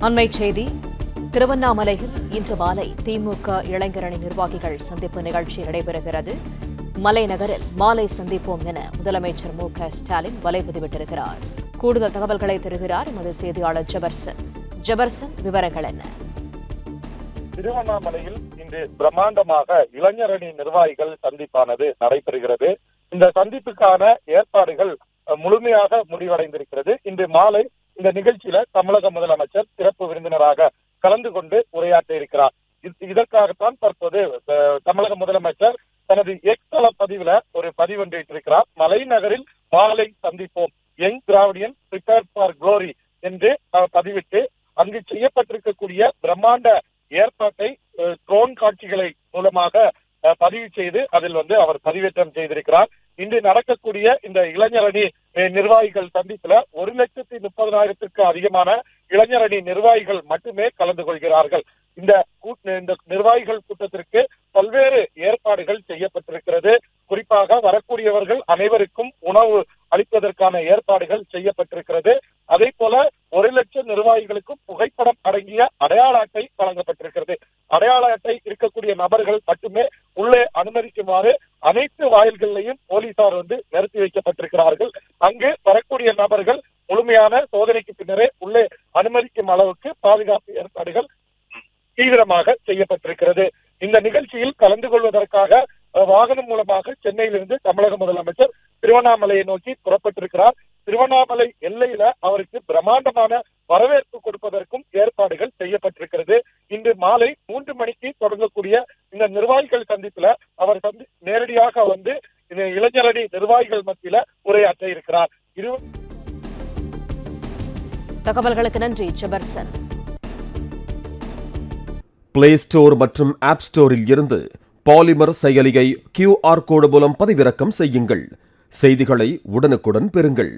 அண்மை செய்தி. திருவண்ணாமலையில் இன்று மாலை திமுக இளைஞரணி நிர்வாகிகள் சந்திப்பு நிகழ்ச்சி நடைபெறுகிறது. மலைநகரில் மாலை சந்திப்போம் என முதலமைச்சர் மு.க.ஸ்டாலின் வலைப்பதிவிட்டிருக்கிறார். கூடுதல் தகவல்களை தருகிறார் எமது செய்தியாளர் ஜெபர்சன். ஜெபர்சன், விவரங்கள் என்ன? திருவண்ணாமலையில் இன்று பிரம்மாண்டமாக இளைஞரணி நிர்வாகிகள் சந்திப்பானது நடைபெறுகிறது. இந்த சந்திப்புக்கான ஏற்பாடுகள் முழுமையாக முடிவடைந்திருக்கிறது. இன்று மாலை இந்த நிகழ்ச்சியில தமிழக முதலமைச்சர் சிறப்பு விருந்தினராக கலந்து கொண்டு உரையாற்ற இருக்கிறார். இதற்காகத்தான் தற்போது தமிழக முதலமைச்சர் தனது எக்ஸ் தள பதிவுல ஒரு பதிவு ஒன்றிட்டிருக்கிறார். மலைநகரில் மாலை சந்திப்போம், young Dravidian prepare for glory என்று பதிவிட்டு அங்கு செய்யப்பட்டிருக்கக்கூடிய பிரம்மாண்ட ஏற்பாட்டை ட்ரோன் காட்சிகளை மூலமாக பதிவு செய்து அதில் அவர் பதிவேற்றம் செய்திருக்கிறார். இன்று நடக்கக்கூடிய இந்த இளைஞரணி நிர்வாகிகள் சந்திப்புல 1,30,000க்கு அதிகமான இளைஞரணி நிர்வாகிகள் மட்டுமே கலந்து கொள்கிறார்கள். இந்த நிர்வாகிகள் கூட்டத்திற்கு பல்வேறு ஏற்பாடுகள் செய்யப்பட்டிருக்கிறது. குறிப்பாக வரக்கூடியவர்கள் அனைவருக்கும் உணவு அளிப்பதற்கான ஏற்பாடுகள் செய்யப்பட்டிருக்கிறது. அதே போல 1,00,000 நிர்வாகிகளுக்கும் புகைப்படம் அடங்கிய அடையாள அட்டை வழங்கப்பட்டிருக்கிறது. அடையாள அட்டை இருக்கக்கூடிய நபர்கள் மட்டுமே உள்ளே அனுமதிக்குமாறு அனைத்து வாயில்களிலையும் போலீசார் நிறுத்தி வைக்கப்பட்டிருக்கிறார்கள். அங்கு வரக்கூடிய நபர்கள் முழுமையான சோதனைக்கு பின்னரே உள்ளே அனுமதிக்கும் அளவுக்கு பாதுகாப்பு ஏற்பாடுகள் தீவிரமாக செய்யப்பட்டிருக்கிறது. இந்த நிகழ்ச்சியில் கலந்து கொள்வதற்காக வாகனம் மூலமாக சென்னையிலிருந்து தமிழக முதலமைச்சர் திருவண்ணாமலையை நோக்கி புறப்பட்டிருக்கிறார். திருவண்ணாமலை எல்லையில அவருக்கு பிரம்மாண்டமான வரவேற்பு கொடுப்பதற்கும் ஏற்பாடுகள் செய்யப்பட்டிருக்கிறது. இன்று மாலை 3 மணிக்கு தொடங்கக்கூடிய இந்த நிர்வாகிகள் சந்திப்புல அவர் நேரடியாக இந்த இளைஞரணி நிர்வாகிகள் மத்தியில உரையாற்ற இருக்கிறார். தகவல்களுக்கு நன்றி ஜெபர்சன். பிளே ஸ்டோர் மற்றும் ஆப் ஸ்டோரில் இருந்து பாலிமர் செயலியை QR கோடு மூலம் பதிவிறக்கம் செய்யுங்கள். செய்திகளை உடனுக்குடன் பெறுங்கள்.